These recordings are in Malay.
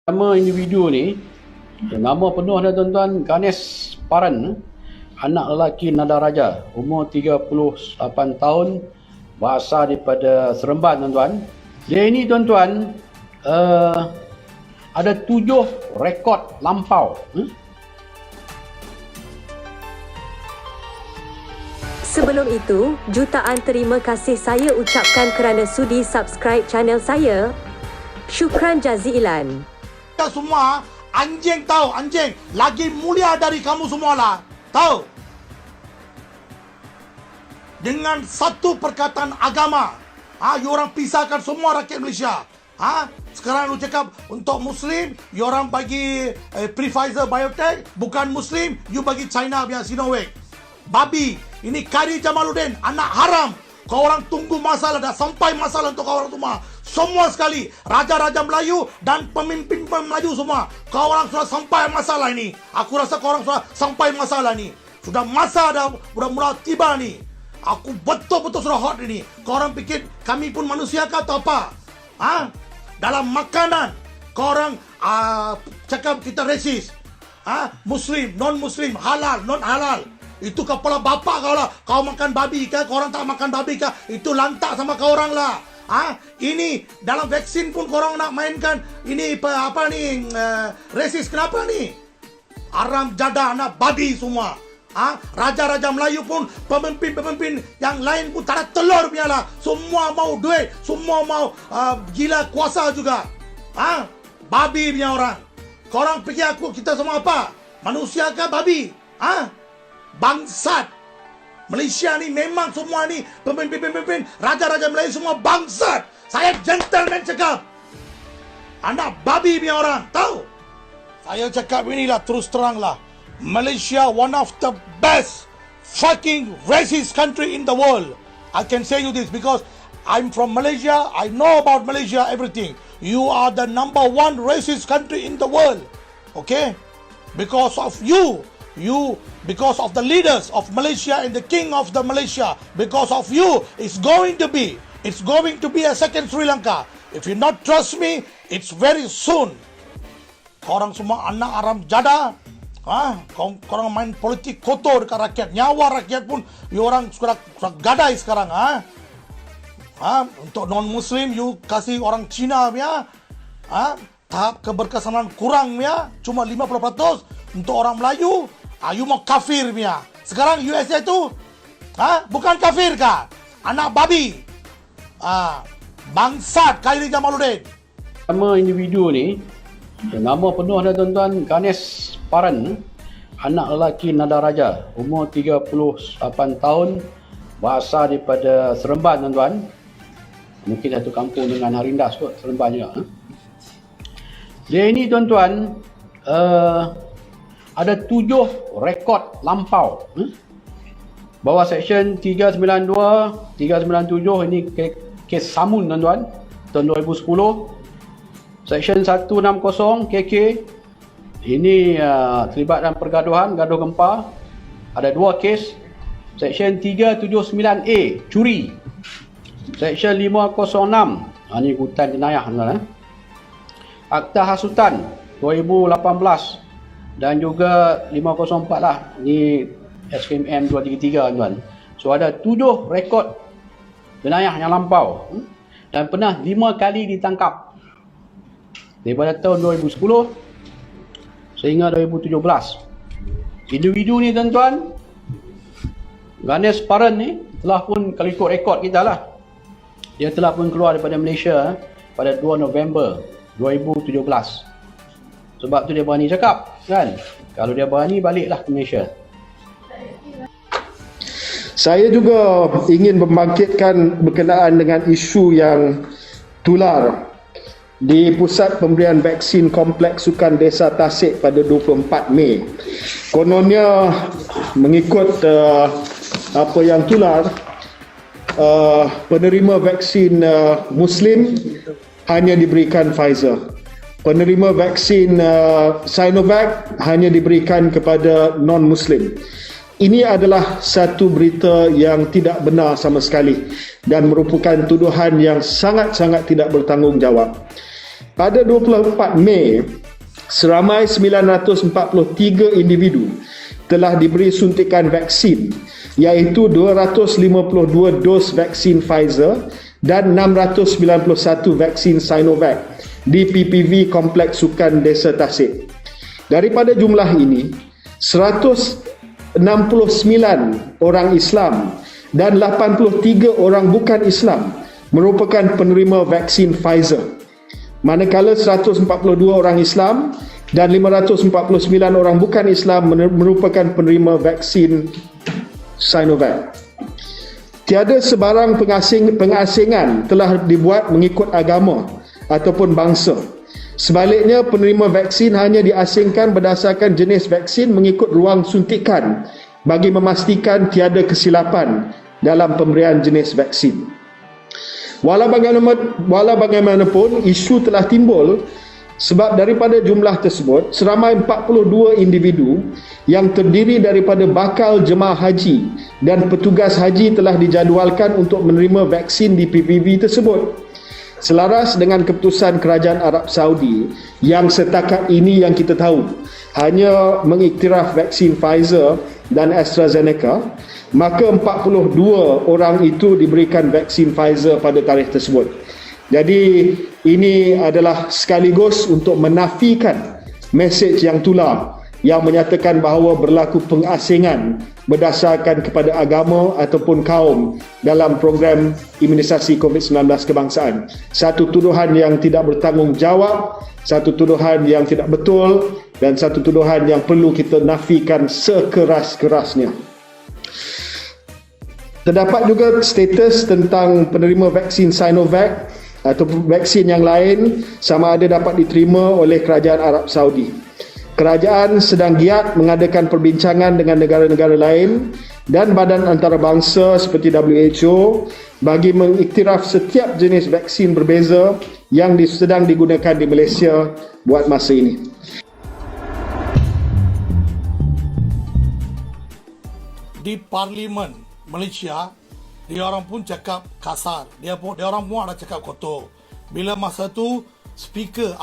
Nama individu ni, nama penuh dia tuan-tuan, Ganesh Paran, anak lelaki Nada Raja, umur 38 tahun, berasal daripada Seremban tuan-tuan. Dia ini tuan-tuan ada 7 rekod lampau. Sebelum itu, jutaan terima kasih saya ucapkan kerana sudi subscribe channel saya. Syukran jazilan. Kita semua anjing tahu, anjing lagi mulia dari kamu semua lah, tahu? Dengan satu perkataan agama, you orang pisahkan semua rakyat Malaysia. Sekarang lu cakap untuk Muslim, you orang bagi Pfizer Biotech, bukan Muslim, you bagi China punya Sinovac. Babi, ini Khairi Jamaluddin, anak haram. Kau orang tunggu masalah, dah sampai masalah untuk kau orang semua. Semua sekali, raja-raja Melayu dan pemimpin Melayu semua. Kau orang sudah sampai masalah ini. Aku rasa kau orang sudah sampai masalah ini. Sudah masa dah mula tiba ni. Aku betul-betul sudah hot ini. Kau orang fikir kami pun manusia kah atau apa? Dalam makanan, kau orang cakap kita resis. Muslim, non-Muslim, halal, non-halal. Itu kepala bapak kau lah. Kau makan babi kah? Kau orang tak makan babi kah? Itu lantak sama kau orang lah. Ini dalam vaksin pun kau orang nak mainkan. Ini apa ni? Resis kenapa ni? Aram jada anak babi semua. Raja-raja Melayu pun, pemimpin-pemimpin yang lain pun tak ada telur punya lah. Semua mau duit, semua mau gila kuasa juga. Babi punya orang. Kau orang fikir kita semua apa? Manusia kah babi? Bangsat. Malaysia ni memang semua ni pemimpin-pemimpin raja-raja Melayu semua bangsat. Saya gentleman cakap. Anak babi punya orang, tahu? Saya cakap inilah terus terang lah. Malaysia one of the best fucking racist country in the world. I can say you this because I'm from Malaysia. I know about Malaysia everything. You are the number 1 racist country in the world. Okay? Because of you, because of the leaders of Malaysia and the king of the Malaysia, because of you, it's going to be a second Sri Lanka. If you not trust me, it's very soon. Korang semua anak aram jada, korang main politik kotor dekat rakyat, nyawa rakyat pun, you orang sudah gadai sekarang. Untuk non-Muslim, you kasih orang Cina punya, tahap keberkesanan kurang punya, cuma 50%. Untuk orang Melayu, you mau kafir punya. Sekarang USA tu, bukan kafir kah? Anak babi. Bangsat Khairi Jamaluddin. Nama individu ni, nama penuh dia tuan-tuan, Ganesh Paran, anak lelaki Nada Raja, umur 38 tahun, berasal daripada Seremban tuan-tuan. Mungkin satu kampung dengan Harindas kot, Seremban juga. Dia ini tuan-tuan, ada 7 rekod lampau. Bawah Seksyen 392, 397 ini kes samun tuan-tuan, tahun 2010. Seksyen 160 KK ini terlibat dalam pergaduhan, gaduh gempa. Ada 2 kes. Seksyen 379A curi. Seksyen 506 ini hukutan jenayah tuan-tuan. Akta Hasutan 2018 dan juga 504 lah, ni SKMM 233 tuan. So ada 7 rekod jenayah yang lampau dan pernah 5 kali ditangkap daripada tahun 2010 sehingga 2017. Individu ni tuan-tuan, Ganesh Paran ni telah pun, kalau ikut rekod kita lah, dia telah pun keluar daripada Malaysia pada 2 November 2017. Sebab tu dia berani cakap, kan? Kalau dia berani, baliklah ke Malaysia. Saya juga ingin membangkitkan berkenaan dengan isu yang tular di Pusat Pemberian Vaksin Kompleks Sukan Desa Tasik pada 24 Mei. Kononnya mengikut apa yang tular, penerima vaksin Muslim hanya diberikan Pfizer. Penerima vaksin Sinovac hanya diberikan kepada non-Muslim. Ini adalah satu berita yang tidak benar sama sekali dan merupakan tuduhan yang sangat-sangat tidak bertanggungjawab. pada 24 Mei, seramai 943 individu telah diberi suntikan vaksin, iaitu 252 dos vaksin Pfizer dan 691 vaksin Sinovac di PPV Kompleks Sukan Desa Tasik. Daripada jumlah ini, 169 orang Islam dan 83 orang bukan Islam merupakan penerima vaksin Pfizer, manakala 142 orang Islam dan 549 orang bukan Islam merupakan penerima vaksin Sinovac. Tiada sebarang pengasingan telah dibuat mengikut agama ataupun bangsa. Sebaliknya, penerima vaksin hanya diasingkan berdasarkan jenis vaksin mengikut ruang suntikan bagi memastikan tiada kesilapan dalam pemberian jenis vaksin. Walau bagaimanapun, isu telah timbul sebab daripada jumlah tersebut, seramai 42 individu yang terdiri daripada bakal jemaah haji dan petugas haji telah dijadualkan untuk menerima vaksin di PPV tersebut. Selaras dengan keputusan Kerajaan Arab Saudi yang setakat ini yang kita tahu hanya mengiktiraf vaksin Pfizer dan AstraZeneca, maka 42 orang itu diberikan vaksin Pfizer pada tarikh tersebut. Jadi ini adalah sekaligus untuk menafikan mesej yang tular yang menyatakan bahawa berlaku pengasingan berdasarkan kepada agama ataupun kaum dalam program imunisasi COVID-19 kebangsaan. Satu tuduhan yang tidak bertanggungjawab, satu tuduhan yang tidak betul dan satu tuduhan yang perlu kita nafikan sekeras-kerasnya. Terdapat juga status tentang penerima vaksin Sinovac atau vaksin yang lain sama ada dapat diterima oleh Kerajaan Arab Saudi. Kerajaan sedang giat mengadakan perbincangan dengan negara-negara lain dan badan antarabangsa seperti WHO bagi mengiktiraf setiap jenis vaksin berbeza yang sedang digunakan di Malaysia buat masa ini. Di Parlimen Malaysia, dia orang pun cakap kasar. Dia orang pun ada cakap kotor. Bila masa tu speaker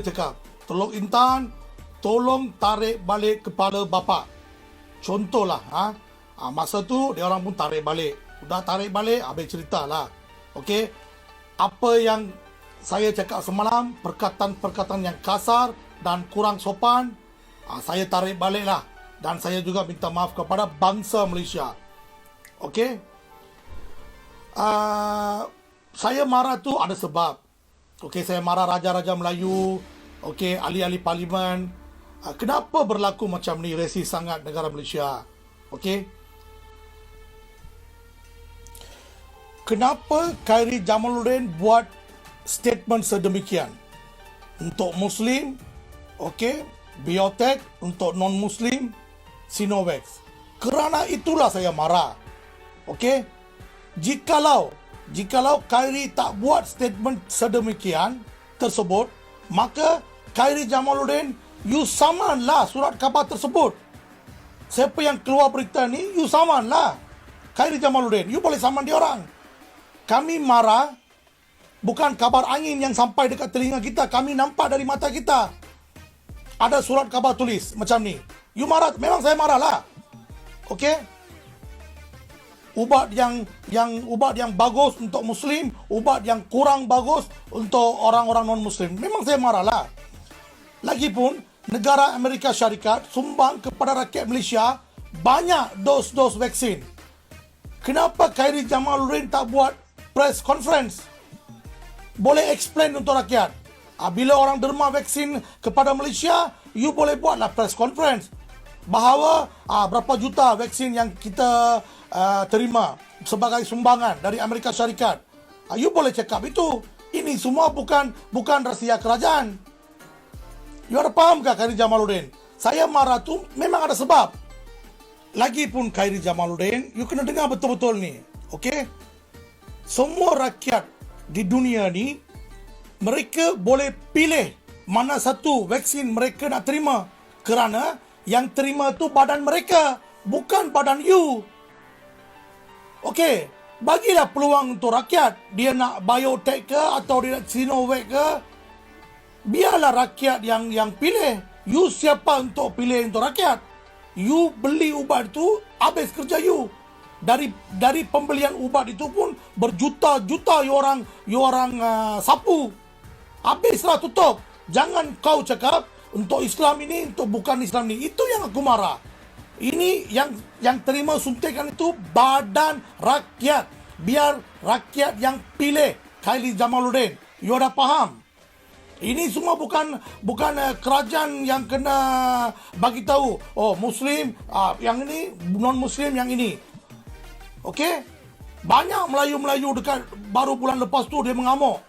cakap? Tolong Intan, tolong tarik balik kepala bapa. Contohlah, masa tu dia orang pun tarik balik. Udah tarik balik, habis ceritalah. Okey. Apa yang saya cakap semalam, perkataan-perkataan yang kasar dan kurang sopan, saya tarik baliklah. Dan saya juga minta maaf kepada bangsa Malaysia. Okey. Saya marah tu ada sebab. Okey, saya marah Raja-Raja Melayu, okey, ahli-ahli parlimen. Kenapa berlaku macam ni, resis sangat negara Malaysia? Okey. Kenapa Khairy Jamaluddin buat statement sedemikian? Untuk Muslim, okey, Biotech, untuk non-Muslim, Sinovac. Kerana itulah saya marah. Okey. Jikalau Khairy tak buat statement sedemikian tersebut, maka Khairy Jamaluddin, you samanlah surat khabar tersebut. Siapa yang keluar berita ni, you samanlah Khairy Jamaluddin. You boleh saman dia orang. Kami marah bukan kabar angin yang sampai dekat telinga kita. Kami nampak dari mata kita. Ada surat khabar tulis macam ni. You marah, memang saya marahlah. Okey. Ubat yang bagus untuk Muslim, ubat yang kurang bagus untuk orang-orang non-Muslim. Memang saya marahlah. Lagipun, negara Amerika Syarikat sumbang kepada rakyat Malaysia banyak dos-dos vaksin. Kenapa Khairy Jamaluddin tak buat press conference? Boleh explain untuk rakyat. Bila orang derma vaksin kepada Malaysia, you boleh buatlah press conference. Bahawa berapa juta vaksin yang kita terima sebagai sumbangan dari Amerika Syarikat. You boleh cakap itu. Ini semua bukan rahsia kerajaan. You ada fahamkah Khairy Jamaluddin? Saya marah tu memang ada sebab. Lagipun Khairy Jamaluddin, you kena dengar betul-betul ni. Okey? Semua rakyat di dunia ni, mereka boleh pilih mana satu vaksin mereka nak terima. Kerana yang terima tu badan mereka, bukan badan you. Okey, bagilah peluang untuk rakyat. Dia nak Biotech ke atau dia nak Sinovac ke? biarlah rakyat yang pilih. You siapa untuk pilih untuk rakyat? You beli ubat itu, habis kerja you. Dari pembelian ubat itu pun berjuta-juta you orang sapu. Habislah, tutup. Jangan kau cakap untuk Islam ini, untuk bukan Islam ini. Itu yang aku marah. Ini yang terima suntikan itu badan rakyat. Biar rakyat yang pilih Khairi Jamaluddin. You dah faham? Ini semua bukan kerajaan yang kena bagi tahu. Oh, Muslim yang ini, non Muslim yang ini. Okey? Banyak Melayu-Melayu dekat baru bulan lepas tu dia mengamuk.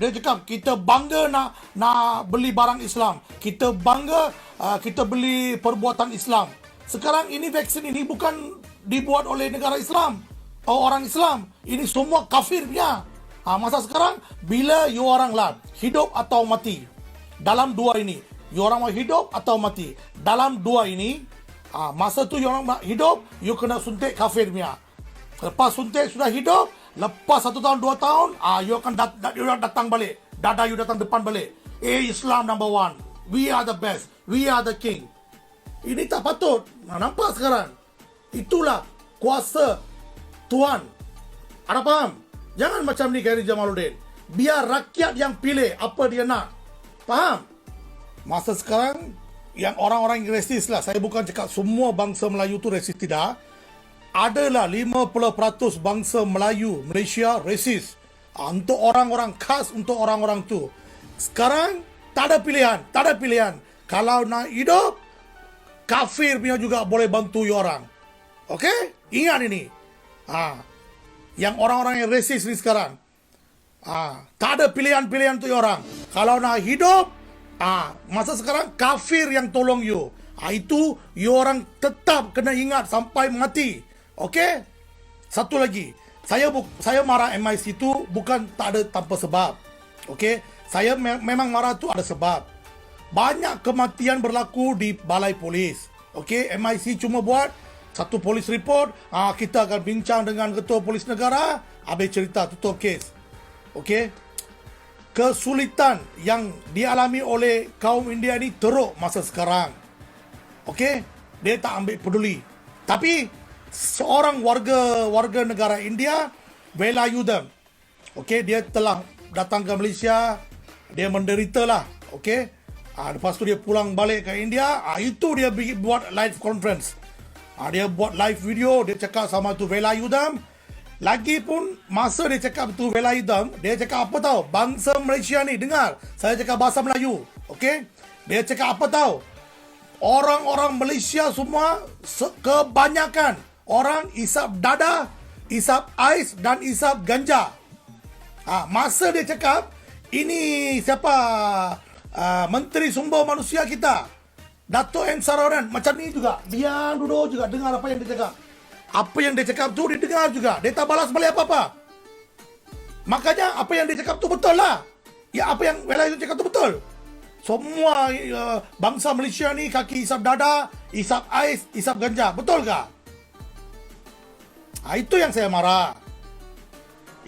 Dia cakap kita bangga nak beli barang Islam. Kita bangga kita beli perbuatan Islam. Sekarang ini vaksin ini bukan dibuat oleh negara Islam. Orang Islam. Ini semua kafir punya. Masa sekarang bila you orang lah hidup atau mati. Dalam dua ini, you orang mau hidup atau mati. Dalam dua ini, masa tu you orang nak hidup, you kena suntik kafir punya. Lepas suntik sudah hidup, lepas 1 tahun 2 tahun, you akan datang balik. Dada you datang depan balik. Islam number one. We are the best. We are the king. Ini tak patut. Nampak sekarang? Itulah kuasa Tuhan. Ada faham? Jangan macam ni Khairi Jamaluddin. Biar rakyat yang pilih apa dia nak. Faham? Masa sekarang, yang orang-orang yang resis lah. Saya bukan cakap semua bangsa Melayu tu resis, tidak. Adalah 50% bangsa Melayu, Malaysia resis. Untuk orang-orang khas, untuk orang-orang tu. Sekarang, tak ada pilihan. Kalau nak hidup, kafir punya juga boleh bantu you orang. Okey? Ingat ini. Yang orang-orang yang resis ni sekarang. Tak ada pilihan-pilihan tu you orang. Kalau nak hidup, masa sekarang kafir yang tolong you. Itu you orang tetap kena ingat sampai mati. Okey? Satu lagi. Saya marah MIC tu bukan tak ada tanpa sebab. Okey? Saya memang marah tu ada sebab. Banyak kematian berlaku di balai polis. Okey? MIC cuma buat satu polis report, kita akan bincang dengan ketua polis negara, habis cerita, tutup kes. Okey? Kesulitan yang dialami oleh kaum India ni teruk masa sekarang. Okey? Dia tak ambil peduli. Tapi seorang warga negara India, Velayudham. Okey, dia telah datang ke Malaysia, dia menderita lah. Okey? Lepas tu dia pulang balik ke India, itu dia buat live conference. Dia buat live video, dia cakap sama tu Velayudham. Lagi pun masa dia cakap tu Velayudham, dia cakap apa tahu? Bangsa Malaysia ni dengar, saya cakap bahasa Melayu. Okey? Dia cakap apa tahu? Orang-orang Malaysia semua kebanyakan orang isap dada, isap ais dan isap ganja. Masa dia cakap, ini siapa Menteri Sumber Manusia kita, Dato' M. Sarawanan, macam ni juga. Dia duduk juga dengar apa yang dia cakap. Apa yang dia cakap tu dia dengar juga. Dia tak balas balik apa-apa. Makanya apa yang dia cakap tu betul lah. Ya, apa yang Velayudham cakap tu betul. Semua bangsa Malaysia ni kaki isap dada, isap ais, isap ganja. Betul ke? Itu yang saya marah.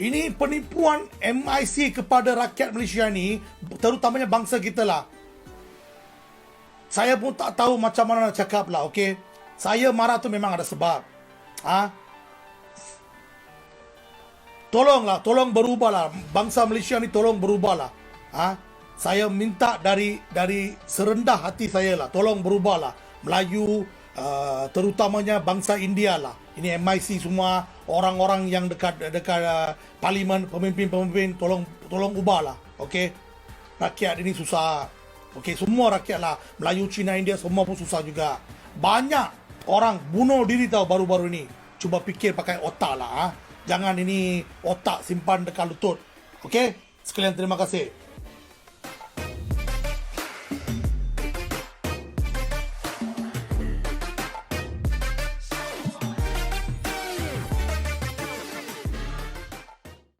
Ini penipuan MIC kepada rakyat Malaysia ni, terutamanya bangsa kita lah. Saya pun tak tahu macam mana nak cakap lah, okey? Saya marah tu memang ada sebab. Tolong berubahlah. Bangsa Malaysia ni tolong berubahlah. Saya minta dari serendah hati saya lah, tolong berubahlah. Melayu, terutamanya bangsa India lah. Ini MIC semua, orang-orang yang dekat parlimen, pemimpin-pemimpin, tolong ubahlah. Okey? Rakyat ini susah. Okey, semua rakyat lah. Melayu, Cina, India, semua pun susah juga. Banyak orang bunuh diri tahu baru-baru ini. Cuba fikir pakai otak lah. Jangan ini otak simpan dekat lutut. Okey? Sekalian terima kasih.